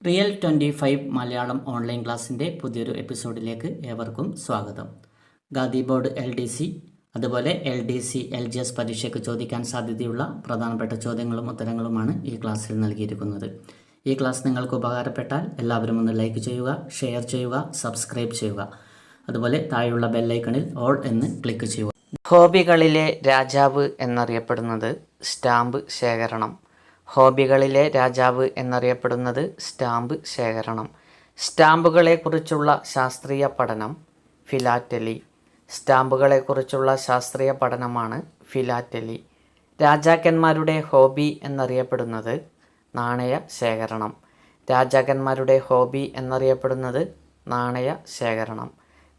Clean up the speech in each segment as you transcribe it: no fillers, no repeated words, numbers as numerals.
Real 25 Malayalam online ക്ലാസ്സിൻ്റെ പുതിയൊരു എപ്പിസോഡിലേക്ക് ഏവർക്കും സ്വാഗതം. ഖാദി ബോർഡ് LDC അതുപോലെ LDC LGS പരീക്ഷയ്ക്ക് ചോദിക്കാൻ സാധ്യതയുള്ള പ്രധാനപ്പെട്ട ചോദ്യങ്ങളും ഉത്തരങ്ങളുമാണ് ഈ ക്ലാസ്സിൽ നൽകിയിരിക്കുന്നത്. ഈ ക്ലാസ് നിങ്ങൾക്ക് ഉപകാരപ്പെട്ടാൽ എല്ലാവരും ഒന്ന് ലൈക്ക് ചെയ്യുക, ഷെയർ ചെയ്യുക, സബ്സ്ക്രൈബ് ചെയ്യുക. അതുപോലെ താഴെയുള്ള ബെല്ലൈക്കണിൽ ഓൾ എന്ന് ക്ലിക്ക് ചെയ്യുക. ഹോബികളിലെ രാജാവ് എന്നറിയപ്പെടുന്നത് സ്റ്റാമ്പ് ശേഖരണം. ഹോബികളിലെ രാജാവ് എന്നറിയപ്പെടുന്നത് സ്റ്റാമ്പ് ശേഖരണം. സ്റ്റാമ്പുകളെക്കുറിച്ചുള്ള ശാസ്ത്രീയ പഠനം ഫിലാറ്റലി. സ്റ്റാമ്പുകളെക്കുറിച്ചുള്ള ശാസ്ത്രീയ പഠനമാണ് ഫിലാറ്റലി. രാജാക്കന്മാരുടെ ഹോബി എന്നറിയപ്പെടുന്നത് നാണയ ശേഖരണം. രാജാക്കന്മാരുടെ ഹോബി എന്നറിയപ്പെടുന്നത് നാണയ ശേഖരണം.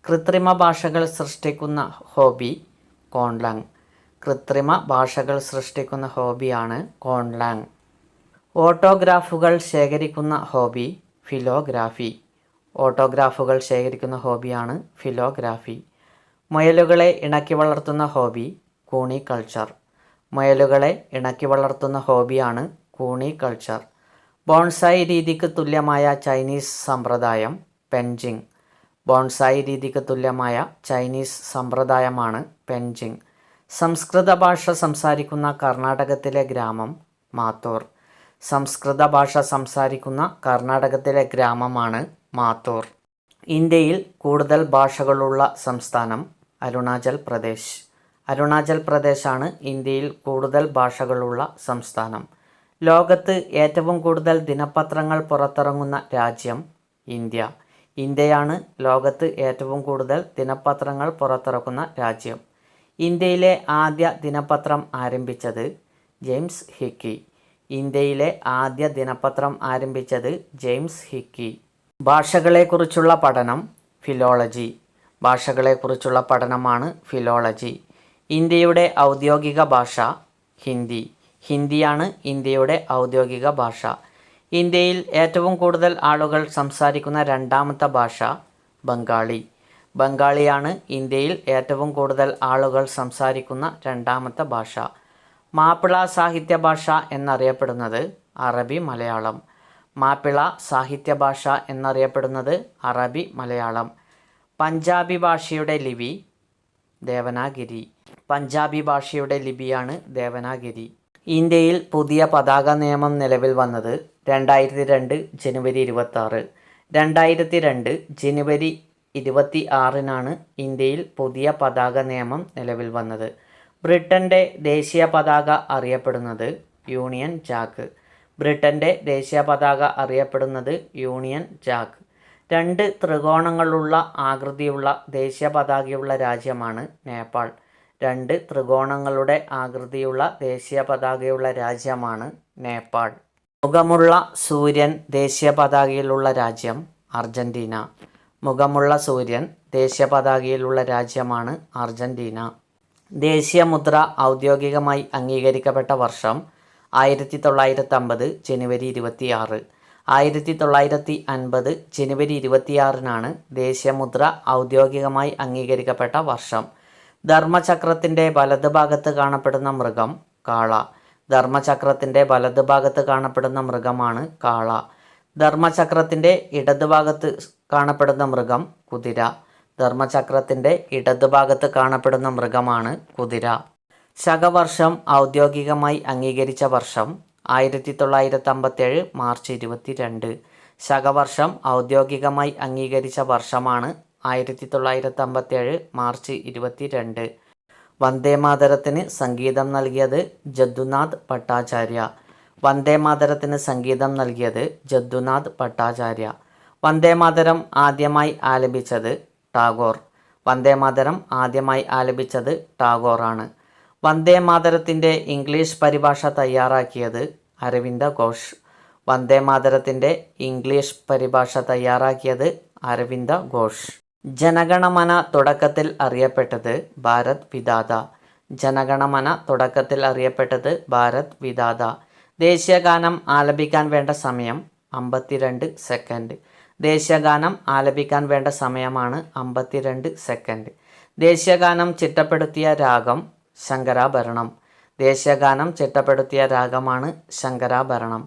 കൃത്രിമ ഭാഷകൾ സൃഷ്ടിക്കുന്ന ഹോബി കോൺലാങ്. കൃത്രിമ ഭാഷകൾ സൃഷ്ടിക്കുന്ന ഹോബിയാണ് കോൺലാങ്. ഓട്ടോഗ്രാഫുകൾ ശേഖരിക്കുന്ന ഹോബി ഫിലോഗ്രാഫി. ഓട്ടോഗ്രാഫുകൾ ശേഖരിക്കുന്ന ഹോബിയാണ് ഫിലോഗ്രാഫി. മുയലുകളെ ഇണക്കി വളർത്തുന്ന ഹോബി കൂണിക്കൾച്ചർ. മുയലുകളെ ഇണക്കി വളർത്തുന്ന ഹോബിയാണ് കൂണിക്കൾച്ചർ. ബോൺസായി രീതിക്ക് തുല്യമായ ചൈനീസ് സമ്പ്രദായം പെൻജിങ്. ബോൺസായി രീതിക്ക് തുല്യമായ ചൈനീസ് സമ്പ്രദായമാണ് പെൻജിങ്. സംസ്കൃത ഭാഷ സംസാരിക്കുന്ന കർണാടകത്തിലെ ഗ്രാമം മാത്തൂർ. സംസ്കൃത ഭാഷ സംസാരിക്കുന്ന കർണാടകത്തിലെ ഗ്രാമമാണ് മാത്തൂർ. ഇന്ത്യയിൽ കൂടുതൽ ഭാഷകളുള്ള സംസ്ഥാനം അരുണാചൽ പ്രദേശ്. അരുണാചൽ പ്രദേശാണ് ഇന്ത്യയിൽ കൂടുതൽ ഭാഷകളുള്ള സംസ്ഥാനം. ലോകത്ത് ഏറ്റവും കൂടുതൽ ദിനപത്രങ്ങൾ പുറത്തിറങ്ങുന്ന രാജ്യം ഇന്ത്യ. ഇന്ത്യയാണ് ലോകത്ത് ഏറ്റവും കൂടുതൽ ദിനപത്രങ്ങൾ പുറത്തിറക്കുന്ന രാജ്യം. ഇന്ത്യയിലെ ആദ്യ ദിനപത്രം ആരംഭിച്ചത് ജെയിംസ് ഹിക്കി. ഇന്ത്യയിലെ ആദ്യ ദിനപത്രം ആരംഭിച്ചത് ജെയിംസ് ഹിക്കി. ഭാഷകളെക്കുറിച്ചുള്ള പഠനം ഫിലോളജി. ഭാഷകളെക്കുറിച്ചുള്ള പഠനമാണ് ഫിലോളജി. ഇന്ത്യയുടെ ഔദ്യോഗിക ഭാഷ ഹിന്ദി. ഹിന്ദിയാണ് ഇന്ത്യയുടെ ഔദ്യോഗിക ഭാഷ. ഇന്ത്യയിൽ ഏറ്റവും കൂടുതൽ ആളുകൾ സംസാരിക്കുന്ന രണ്ടാമത്തെ ഭാഷ ബംഗാളി. ബംഗാളിയാണ് ഇന്ത്യയിൽ ഏറ്റവും കൂടുതൽ ആളുകൾ സംസാരിക്കുന്ന രണ്ടാമത്തെ ഭാഷ. മാപ്പിള സാഹിത്യ ഭാഷ എന്നറിയപ്പെടുന്നത് അറബി മലയാളം. മാപ്പിള സാഹിത്യ ഭാഷ എന്നറിയപ്പെടുന്നത് അറബി മലയാളം. പഞ്ചാബി ഭാഷയുടെ ലിപി ദേവനാഗിരി. പഞ്ചാബി ഭാഷയുടെ ലിപിയാണ് ദേവനാഗിരി. ഇന്ത്യയിൽ പുതിയ പതാക നിയമം നിലവിൽ വന്നത് 2002 ജനുവരി 26. 2002 ജനുവരി 26 ഇന്ത്യയിൽ പുതിയ പതാക നിയമം നിലവിൽ വന്നത്. ബ്രിട്ടൻ്റെ ദേശീയ പതാക അറിയപ്പെടുന്നത് യൂണിയൻ ജാക്ക്. ബ്രിട്ടൻ്റെ ദേശീയ പതാക അറിയപ്പെടുന്നത് യൂണിയൻ ജാക്ക്. 2 ത്രികോണങ്ങളുള്ള ആകൃതിയുള്ള ദേശീയ പതാകയുള്ള രാജ്യമാണ് നേപ്പാൾ. 2 ത്രികോണങ്ങളുടെ ആകൃതിയുള്ള ദേശീയ പതാകയുള്ള രാജ്യമാണ് നേപ്പാൾ. മുഖമുള്ള സൂര്യൻ ദേശീയ പതാകയിലുള്ള രാജ്യം അർജന്റീന. മുഖമുള്ള സൂര്യൻ ദേശീയ പതാകയിലുള്ള രാജ്യമാണ് അർജന്റീന. ദേശീയ മുദ്ര ഔദ്യോഗികമായി അംഗീകരിക്കപ്പെട്ട വർഷം 1950 ജനുവരി 26. 1950 ജനുവരി 26 ദേശീയ മുദ്ര ഔദ്യോഗികമായി അംഗീകരിക്കപ്പെട്ട വർഷം. ധർമ്മചക്രത്തിൻ്റെ വലതുഭാഗത്ത് കാണപ്പെടുന്ന മൃഗം കാള. ധർമ്മചക്രത്തിൻ്റെ വലതുഭാഗത്ത് കാണപ്പെടുന്ന മൃഗമാണ് കാള. ധർമ്മചക്രത്തിൻ്റെ ഇടതുഭാഗത്ത് കാണപ്പെടുന്ന മൃഗം കുതിര. ധർമ്മചക്രത്തിൻ്റെ ഇടതുഭാഗത്ത് കാണപ്പെടുന്ന മൃഗമാണ് കുതിര. ശകവർഷം ഔദ്യോഗികമായി അംഗീകരിച്ച വർഷം 1957 മാർച്ച് 22. ശകവർഷം ഔദ്യോഗികമായി അംഗീകരിച്ച വർഷമാണ് 1957 മാർച്ച് 22. വന്ദേമാതരത്തിന് സംഗീതം നൽകിയത് ജദ്ദുനാഥ് ഭട്ടാചാര്യ. വന്ദേമാതരത്തിന് സംഗീതം നൽകിയത് ജദ്ദുനാഥ് ഭട്ടാചാര്യ. വന്ദേമാതരം ആദ്യമായി ആലപിച്ചത് ടാഗോർ. വന്ദേമാതരം ആദ്യമായി ആലപിച്ചത് ടാഗോറാണ്. വന്ദേമാതരത്തിൻ്റെ ഇംഗ്ലീഷ് പരിഭാഷ തയ്യാറാക്കിയത് അരവിന്ദ ഘോഷ്. വന്ദേമാതരത്തിൻ്റെ ഇംഗ്ലീഷ് പരിഭാഷ തയ്യാറാക്കിയത് അരവിന്ദ ഘോഷ്. ജനഗണമന തുടക്കത്തിൽ അറിയപ്പെട്ടത് ഭാരത് വിധാത. ജനഗണമന തുടക്കത്തിൽ അറിയപ്പെട്ടത് ഭാരത് വിധാത. ദേശീയഗാനം ആലപിക്കാൻ വേണ്ട സമയം 52 സെക്കൻഡ്. ദേശീയഗാനം ആലപിക്കാൻ വേണ്ട സമയമാണ് 52 സെക്കൻഡ്. ദേശീയഗാനം ചിട്ടപ്പെടുത്തിയ രാഗം ശങ്കരാഭരണം. ദേശീയഗാനം ചിട്ടപ്പെടുത്തിയ രാഗമാണ് ശങ്കരാഭരണം.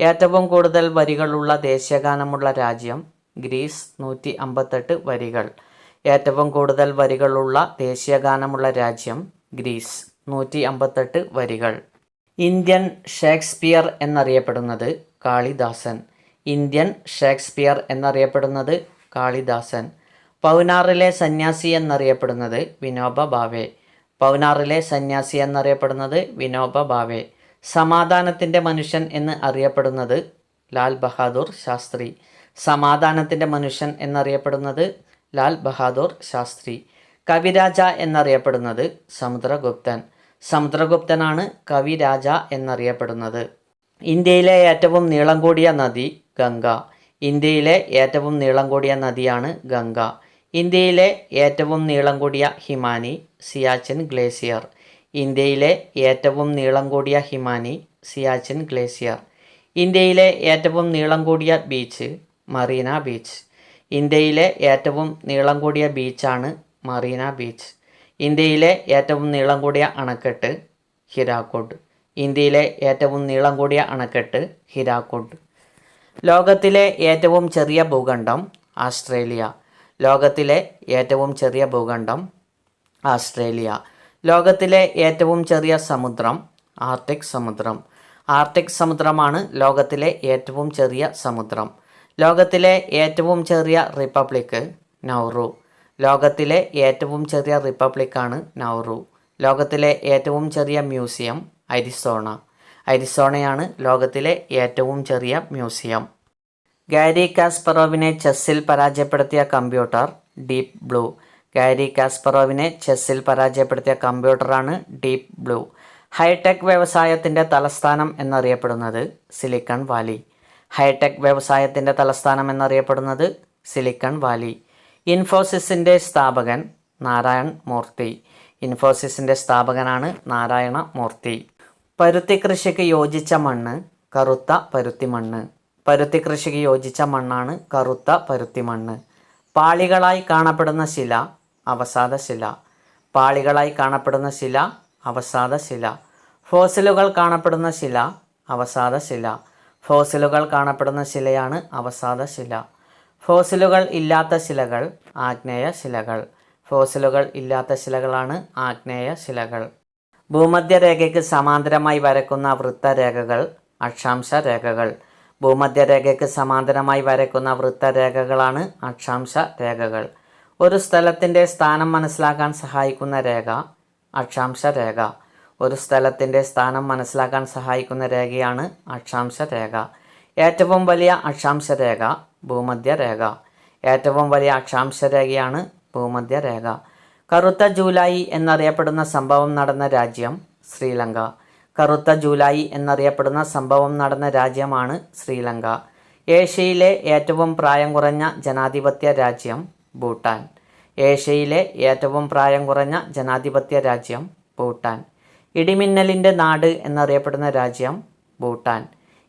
ഏറ്റവും കൂടുതൽ വരികളുള്ള ദേശീയഗാനമുള്ള രാജ്യം ഗ്രീസ് 158 വരികൾ. ഏറ്റവും കൂടുതൽ വരികളുള്ള ദേശീയഗാനമുള്ള രാജ്യം ഗ്രീസ് 158 വരികൾ. ഇന്ത്യൻ ഷേക്സ്പിയർ എന്നറിയപ്പെടുന്നത് കാളിദാസൻ. ഇന്ത്യൻ ഷേക്സ്പിയർ എന്നറിയപ്പെടുന്നത് കാളിദാസൻ. പൗനാറിലെ സന്യാസി എന്നറിയപ്പെടുന്നത് വിനോബ ഭാവെ. പൗനാറിലെ സന്യാസി എന്നറിയപ്പെടുന്നത് വിനോബ ഭാവെ. സമാധാനത്തിൻ്റെ മനുഷ്യൻ എന്ന് അറിയപ്പെടുന്നത് ലാൽ ബഹാദൂർ ശാസ്ത്രി. സമാധാനത്തിൻ്റെ മനുഷ്യൻ എന്നറിയപ്പെടുന്നത് ലാൽ ബഹാദൂർ ശാസ്ത്രി. കവിരാജ എന്നറിയപ്പെടുന്നത് സമുദ്രഗുപ്തൻ. സമുദ്രഗുപ്തനാണ് കവിരാജ എന്നറിയപ്പെടുന്നത്. ഇന്ത്യയിലെ ഏറ്റവും നീളം കൂടിയ നദി ഗംഗ. ഇന്ത്യയിലെ ഏറ്റവും നീളം കൂടിയ നദിയാണ് ഗംഗ. ഇന്ത്യയിലെ ഏറ്റവും നീളം കൂടിയ ഹിമാനി സിയാച്ചിൻ ഗ്ലേസിയർ. ഇന്ത്യയിലെ ഏറ്റവും നീളം കൂടിയ ഹിമാനി സിയാച്ചിൻ ഗ്ലേസിയർ. ഇന്ത്യയിലെ ഏറ്റവും നീളം കൂടിയ ബീച്ച് മറീന ബീച്ച്. ഇന്ത്യയിലെ ഏറ്റവും നീളം കൂടിയ ബീച്ചാണ് മറീന ബീച്ച്. ഇന്ത്യയിലെ ഏറ്റവും നീളം കൂടിയ അണക്കെട്ട് ഹിരാക്കുഡ്. ഇന്ത്യയിലെ ഏറ്റവും നീളം കൂടിയ അണക്കെട്ട് ഹിരാക്കുഡ്. ലോകത്തിലെ ഏറ്റവും ചെറിയ ഭൂഖണ്ഡം ആസ്ട്രേലിയ. ലോകത്തിലെ ഏറ്റവും ചെറിയ ഭൂഖണ്ഡം ആസ്ട്രേലിയ. ലോകത്തിലെ ഏറ്റവും ചെറിയ സമുദ്രം ആർട്ടിക് സമുദ്രം. ആർട്ടിക് സമുദ്രമാണ് ലോകത്തിലെ ഏറ്റവും ചെറിയ സമുദ്രം. ലോകത്തിലെ ഏറ്റവും ചെറിയ റിപ്പബ്ലിക്ക് നൗറു. ലോകത്തിലെ ഏറ്റവും ചെറിയ റിപ്പബ്ലിക്കാണ് നൗറു. ലോകത്തിലെ ഏറ്റവും ചെറിയ മ്യൂസിയം അരിസോണ. അരിസോണയാണ് ലോകത്തിലെ ഏറ്റവും ചെറിയ മ്യൂസിയം. ഗാരി കാസ്പറോവിനെ ചെസ്സിൽ പരാജയപ്പെടുത്തിയ കമ്പ്യൂട്ടർ ഡീപ് ബ്ലൂ. ഗാരി കാസ്പറോവിനെ ചെസ്സിൽ പരാജയപ്പെടുത്തിയ കമ്പ്യൂട്ടറാണ് ഡീപ് ബ്ലൂ. ഹൈടെക് വ്യവസായത്തിൻ്റെ തലസ്ഥാനം എന്നറിയപ്പെടുന്നത് സിലിക്കൺ വാലി. ഹൈടെക് വ്യവസായത്തിൻ്റെ തലസ്ഥാനം എന്നറിയപ്പെടുന്നത് സിലിക്കൺ വാലി. ഇൻഫോസിസിൻ്റെ സ്ഥാപകൻ നാരായൺ മൂർത്തി. ഇൻഫോസിസിൻ്റെ സ്ഥാപകനാണ് നാരായണ മൂർത്തി. പരുത്തി കൃഷിക്ക് യോജിച്ച മണ്ണ് കറുത്ത പരുത്തി മണ്ണ്. പരുത്തി കൃഷിക്ക് യോജിച്ച മണ്ണാണ് കറുത്ത പരുത്തി മണ്ണ്. പാളികളായി കാണപ്പെടുന്ന ശില അവസാദ ശില. പാളികളായി കാണപ്പെടുന്ന ശില അവസാദ ശില. ഫോസിലുകൾ കാണപ്പെടുന്ന ശില അവസാദ ശില. ഫോസിലുകൾ കാണപ്പെടുന്ന ശിലയാണ് അവസാദ ശില. ഫോസിലുകൾ ഇല്ലാത്ത ശിലകൾ ആഗ്നേയ ശിലകൾ. ഫോസിലുകൾ ഇല്ലാത്ത ശിലകളാണ് ആഗ്നേയ ശിലകൾ. ഭൂമധ്യരേഖയ്ക്ക് സമാന്തരമായി വരയ്ക്കുന്ന വൃത്തരേഖകൾ അക്ഷാംശ രേഖകൾ. ഭൂമധ്യരേഖയ്ക്ക് സമാന്തരമായി വരയ്ക്കുന്ന വൃത്തരേഖകളാണ് അക്ഷാംശ രേഖകൾ. ഒരു സ്ഥലത്തിൻ്റെ സ്ഥാനം മനസ്സിലാക്കാൻ സഹായിക്കുന്ന രേഖ അക്ഷാംശ രേഖ. ഒരു സ്ഥലത്തിൻ്റെ സ്ഥാനം മനസ്സിലാക്കാൻ സഹായിക്കുന്ന രേഖയാണ് അക്ഷാംശ രേഖ. ഏറ്റവും വലിയ അക്ഷാംശ രേഖ ഭൂമധ്യരേഖ. ഏറ്റവും വലിയ അക്ഷാംശ രേഖയാണ് ഭൂമധ്യരേഖ. കറുത്ത ജൂലൈ എന്നറിയപ്പെടുന്ന സംഭവം നടന്ന രാജ്യം ശ്രീലങ്ക. കറുത്ത ജൂലൈ എന്നറിയപ്പെടുന്ന സംഭവം നടന്ന രാജ്യമാണ് ശ്രീലങ്ക. ഏഷ്യയിലെ ഏറ്റവും പ്രായം കുറഞ്ഞ ജനാധിപത്യ രാജ്യം ഭൂട്ടാൻ. ഏഷ്യയിലെ ഏറ്റവും പ്രായം കുറഞ്ഞ ജനാധിപത്യ രാജ്യം ഭൂട്ടാൻ. ഇടിമിന്നലിൻ്റെ നാട് എന്നറിയപ്പെടുന്ന രാജ്യം ഭൂട്ടാൻ.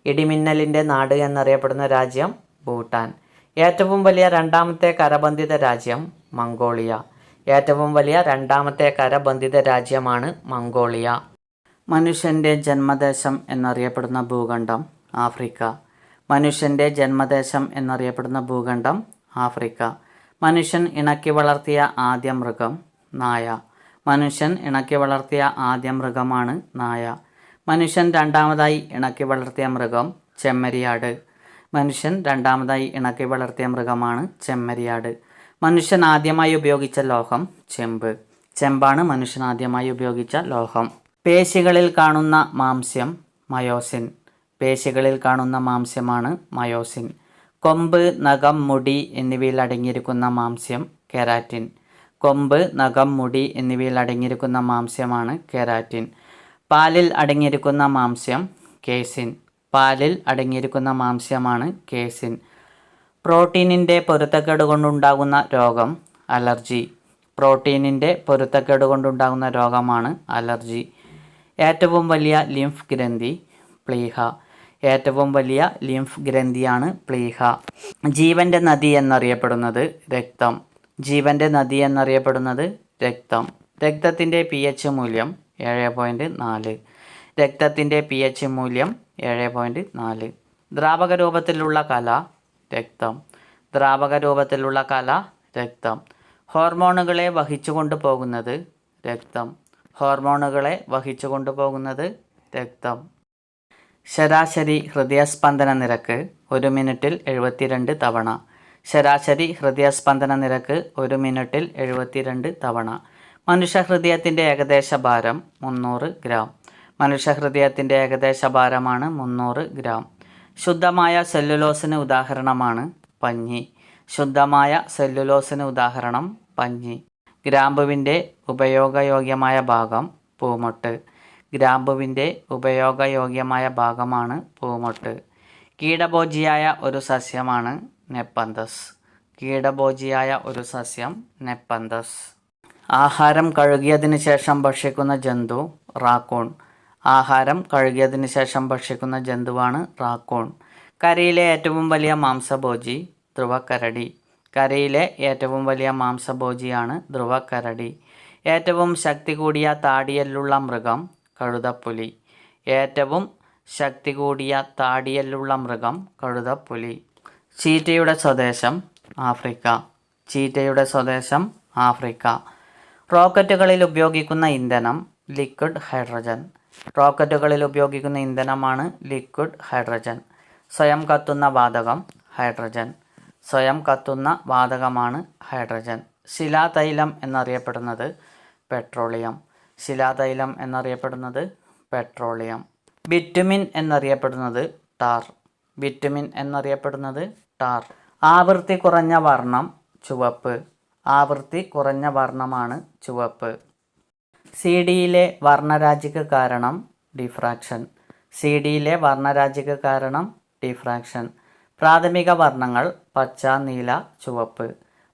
ഇടിമിന്നലിൻ്റെ നാട് എന്നറിയപ്പെടുന്ന രാജ്യം ഭൂട്ടാൻ. ഏറ്റവും വലിയ രണ്ടാമത്തെ കരബന്ധിത രാജ്യം മംഗോളിയ. ഏറ്റവും വലിയ രണ്ടാമത്തെ കരബന്ധിത രാജ്യമാണ് മംഗോളിയ. മനുഷ്യൻ്റെ ജന്മദേശം എന്നറിയപ്പെടുന്ന ഭൂഖണ്ഡം ആഫ്രിക്ക. മനുഷ്യൻ്റെ ജന്മദേശം എന്നറിയപ്പെടുന്ന ഭൂഖണ്ഡം ആഫ്രിക്ക. മനുഷ്യൻ ഇണക്കി വളർത്തിയ ആദ്യ മൃഗം നായ. മനുഷ്യൻ ഇണക്കി വളർത്തിയ ആദ്യ മൃഗമാണ് നായ. മനുഷ്യൻ രണ്ടാമതായി ഇണക്കി വളർത്തിയ മൃഗം ചെമ്മരിയാട്. മനുഷ്യൻ രണ്ടാമതായി ഇണക്കി വളർത്തിയ മൃഗമാണ് ചെമ്മരിയാട്. മനുഷ്യൻ ആദ്യമായി ഉപയോഗിച്ച ലോഹം ചെമ്പ്. ചെമ്പാണ് മനുഷ്യൻ ആദ്യമായി ഉപയോഗിച്ച ലോഹം. പേശികളിൽ കാണുന്ന മാംസ്യം മയോസിൻ. പേശികളിൽ കാണുന്ന മാംസ്യമാണ് മയോസിൻ. കൊമ്പ്, നഖം, മുടി എന്നിവയിൽ അടങ്ങിയിരിക്കുന്ന മാംസ്യം കെരാറ്റിൻ. കൊമ്പ്, നഖം, മുടി എന്നിവയിൽ അടങ്ങിയിരിക്കുന്ന മാംസ്യമാണ് കെരാറ്റിൻ. പാലിൽ അടങ്ങിയിരിക്കുന്ന മാംസ്യം കേസിൻ. പാലിൽ അടങ്ങിയിരിക്കുന്ന മാംസ്യമാണ് കേസിൻ. പ്രോട്ടീനിൻ്റെ പൊരുത്തക്കേട് കൊണ്ടുണ്ടാകുന്ന രോഗം അലർജി. പ്രോട്ടീനിൻ്റെ പൊരുത്തക്കേട് കൊണ്ടുണ്ടാകുന്ന രോഗമാണ് അലർജി. ഏറ്റവും വലിയ ലിംഫ് ഗ്രന്ഥി പ്ലീഹ. ഏറ്റവും വലിയ ലിംഫ് ഗ്രന്ഥിയാണ് പ്ലീഹ. ജീവൻ്റെ നദി എന്നറിയപ്പെടുന്നത് രക്തം. ജീവൻ്റെ നദി എന്നറിയപ്പെടുന്നത് രക്തം. രക്തത്തിൻ്റെ pH മൂല്യം 7.4. രക്തത്തിൻ്റെ pH മൂല്യം 7.4. ദ്രാവക രൂപത്തിലുള്ള കല രക്തം. ദ്രാവക രൂപത്തിലുള്ള കല രക്തം. ഹോർമോണുകളെ വഹിച്ചു കൊണ്ടുപോകുന്നത് രക്തം. ഹോർമോണുകളെ വഹിച്ചു കൊണ്ടുപോകുന്നത് രക്തം. ശരാശരി ഹൃദയസ്പന്ദന നിരക്ക് 1 മിനിറ്റിൽ 72 തവണ. ശരാശരി ഹൃദയസ്പന്ദന നിരക്ക് 1 മിനിറ്റിൽ 72 തവണ. മനുഷ്യഹൃദയത്തിൻ്റെ ഏകദേശ ഭാരം 300 ഗ്രാം. മനുഷ്യഹൃദയത്തിൻ്റെ ഏകദേശ ഭാരമാണ് 300 ഗ്രാം. ശുദ്ധമായ സെല്ലുലോസിന് ഉദാഹരണമാണ് പഞ്ഞി. ശുദ്ധമായ സെല്ലുലോസിന് ഉദാഹരണം പഞ്ഞി. ഗ്രാമ്പുവിൻ്റെ ഉപയോഗയോഗ്യമായ ഭാഗം പൂമൊട്ട്. ഗ്രാമ്പുവിൻ്റെ ഉപയോഗയോഗ്യമായ ഭാഗമാണ് പൂമൊട്ട്. കീടഭോജിയായ ഒരു സസ്യമാണ് നെപ്പന്തസ്. കീടഭോജിയായ ഒരു സസ്യം നെപ്പന്തസ്. ആഹാരം കഴുകിയതിന് ശേഷം ഭക്ഷിക്കുന്ന ജന്തു റാക്കൂൺ. ആഹാരം കഴുകിയതിന് ശേഷം ഭക്ഷിക്കുന്ന ജന്തുവാണ് റാക്കൂൺ. കരയിലെ ഏറ്റവും വലിയ മാംസഭോജി ധ്രുവക്കരടി. കരയിലെ ഏറ്റവും വലിയ മാംസഭോജിയാണ് ധ്രുവക്കരടി. ഏറ്റവും ശക്തി കൂടിയ താടിയല്ലുള്ള മൃഗം കഴുതപ്പുലി. ഏറ്റവും ശക്തി കൂടിയ താടിയല്ലുള്ള മൃഗം കഴുതപ്പുലി. ചീറ്റയുടെ സ്വദേശം ആഫ്രിക്ക. ചീറ്റയുടെ സ്വദേശം ആഫ്രിക്ക. റോക്കറ്റുകളിൽ ഉപയോഗിക്കുന്ന ഇന്ധനം ലിക്വിഡ് ഹൈഡ്രജൻ. റോക്കറ്റുകളിൽ ഉപയോഗിക്കുന്ന ഇന്ധനമാണ് ലിക്വിഡ് ഹൈഡ്രജൻ. സ്വയം കത്തുന്ന വാതകം ഹൈഡ്രജൻ. സ്വയം കത്തുന്ന വാതകമാണ് ഹൈഡ്രജൻ. ശിലാതൈലം എന്നറിയപ്പെടുന്നത് പെട്രോളിയം. ശിലാതൈലം എന്നറിയപ്പെടുന്നത് പെട്രോളിയം. ബിറ്റുമിൻ എന്നറിയപ്പെടുന്നത് ടാർ. ബിറ്റുമിൻ എന്നറിയപ്പെടുന്നത് ടാർ. ആവൃത്തി കുറഞ്ഞ വർണ്ണം ചുവപ്പ്. ആവൃത്തി കുറഞ്ഞ വർണ്ണമാണ് ചുവപ്പ്. സി ഡിയിലെ വർണ്ണരാജിക്ക് കാരണം ഡിഫ്രാക്ഷൻ. സി ഡിയിലെ വർണ്ണരാജിക്ക് കാരണം ഡിഫ്രാക്ഷൻ. പ്രാഥമിക വർണ്ണങ്ങൾ പച്ച, നീല, ചുവപ്പ്.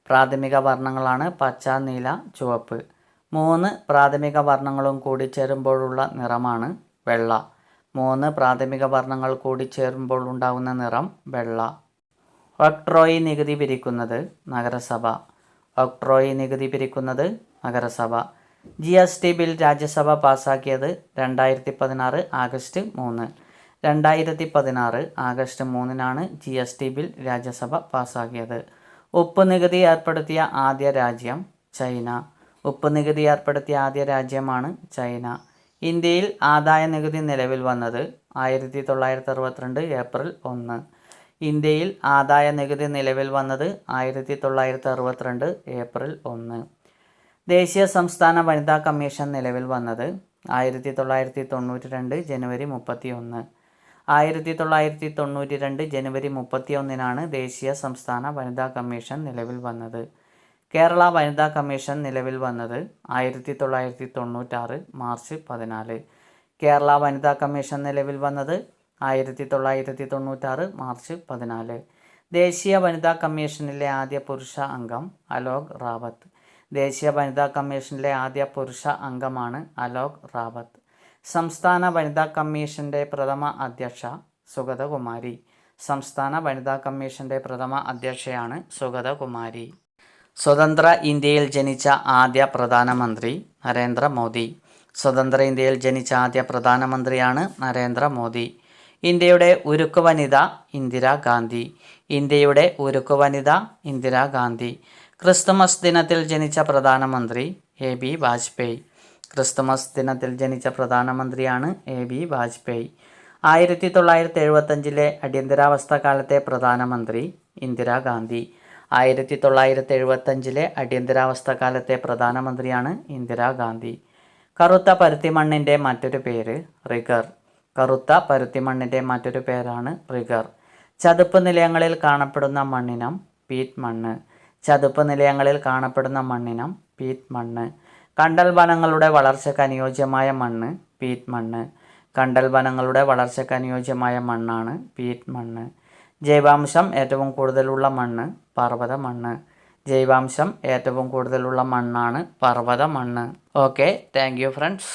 പ്രാഥമിക വർണ്ണങ്ങളാണ് പച്ച, നീല, ചുവപ്പ്. 3 പ്രാഥമിക വർണ്ണങ്ങളും കൂടിച്ചേരുമ്പോഴുള്ള നിറമാണ് വെള്ള. 3 പ്രാഥമിക വർണ്ണങ്ങൾ കൂടിച്ചേരുമ്പോൾ ഉണ്ടാകുന്ന നിറം വെള്ള. ഒക്ട്രോയി നികുതി പിരിക്കുന്നത് നഗരസഭ. ഒക്ട്രോയി നികുതി പിരിക്കുന്നത് നഗരസഭ. GST ബിൽ രാജ്യസഭ പാസാക്കിയത് 2016 August 3. 2016 August 3-നാണ് GST bill Rajya Sabha പാസാക്കിയത്. ഉപ്പ് നികുതി ഏർപ്പെടുത്തിയ ആദ്യ രാജ്യം ചൈന. ഉപ്പ് നികുതി ഏർപ്പെടുത്തിയ ആദ്യ രാജ്യമാണ് ചൈന. ഇന്ത്യയിൽ ആദായ നികുതി നിലവിൽ വന്നത് 1962 ഏപ്രിൽ 1. ഇന്ത്യയിൽ ആദായ നികുതി നിലവിൽ വന്നത് 1962 ഏപ്രിൽ 1. ദേശീയ സംസ്ഥാന വനിതാ കമ്മീഷൻ നിലവിൽ വന്നത് 1992 ജനുവരി 31. 1992 ജനുവരി 31-നാണ് ദേശീയ സംസ്ഥാന വനിതാ കമ്മീഷൻ നിലവിൽ വന്നത്. കേരള വനിതാ കമ്മീഷൻ നിലവിൽ വന്നത് 1996 മാർച്ച് 14. കേരള വനിതാ കമ്മീഷൻ നിലവിൽ വന്നത് 1996 മാർച്ച് 14. ദേശീയ വനിതാ കമ്മീഷനിലെ ആദ്യ പുരുഷ അംഗം അലോക് റാവത്ത്. ദേശീയ വനിതാ കമ്മീഷനിലെ ആദ്യ പുരുഷ അംഗമാണ് അലോക് റാവത്ത്. സംസ്ഥാന വനിതാ കമ്മീഷൻ്റെ പ്രഥമ അധ്യക്ഷ സുഗതകുമാരി. സംസ്ഥാന വനിതാ കമ്മീഷൻ്റെ പ്രഥമ അധ്യക്ഷയാണ് സുഗതകുമാരി. സ്വതന്ത്ര ഇന്ത്യയിൽ ജനിച്ച ആദ്യ പ്രധാനമന്ത്രി നരേന്ദ്രമോദി. സ്വതന്ത്ര ഇന്ത്യയിൽ ജനിച്ച ആദ്യ പ്രധാനമന്ത്രിയാണ് നരേന്ദ്രമോദി. ഇന്ത്യയുടെ ഉരുക്കു വനിത ഇന്ദിരാഗാന്ധി. ഇന്ത്യയുടെ ഉരുക്കു വനിത ഇന്ദിരാഗാന്ധി. ക്രിസ്തുമസ് ദിനത്തിൽ ജനിച്ച പ്രധാനമന്ത്രി AB വാജ്പേയി. ക്രിസ്തുമസ് ദിനത്തിൽ ജനിച്ച പ്രധാനമന്ത്രിയാണ് AB വാജ്പേയി. 1975 അടിയന്തരാവസ്ഥ കാലത്തെ പ്രധാനമന്ത്രി ഇന്ദിരാഗാന്ധി. 1975 അടിയന്തരാവസ്ഥ കാലത്തെ പ്രധാനമന്ത്രിയാണ് ഇന്ദിരാഗാന്ധി. കറുത്ത പരുത്തിമണ്ണിൻ്റെ മറ്റൊരു പേര് റിഗർ. കറുത്ത പരുത്തിമണ്ണിൻ്റെ മറ്റൊരു പേരാണ് റിഗർ. ചതുപ്പ് നിലയങ്ങളിൽ കാണപ്പെടുന്ന മണ്ണിനം പീറ്റ് മണ്ണ്. ചതുപ്പ് നിലയങ്ങളിൽ കാണപ്പെടുന്ന മണ്ണിനം പീറ്റ് മണ്ണ്. കണ്ടൽ വനങ്ങളുടെ വളർച്ചയ്ക്ക് അനുയോജ്യമായ മണ്ണ് പീറ്റ് മണ്ണ്. കണ്ടൽ വനങ്ങളുടെ വളർച്ചയ്ക്ക് അനുയോജ്യമായ മണ്ണാണ് പീറ്റ് മണ്ണ്. ജൈവാംശം ഏറ്റവും കൂടുതലുള്ള മണ്ണ് പർവ്വത മണ്ണ്. ജൈവാംശം ഏറ്റവും കൂടുതലുള്ള മണ്ണാണ് പർവ്വത മണ്ണ്. Okay, thank you friends.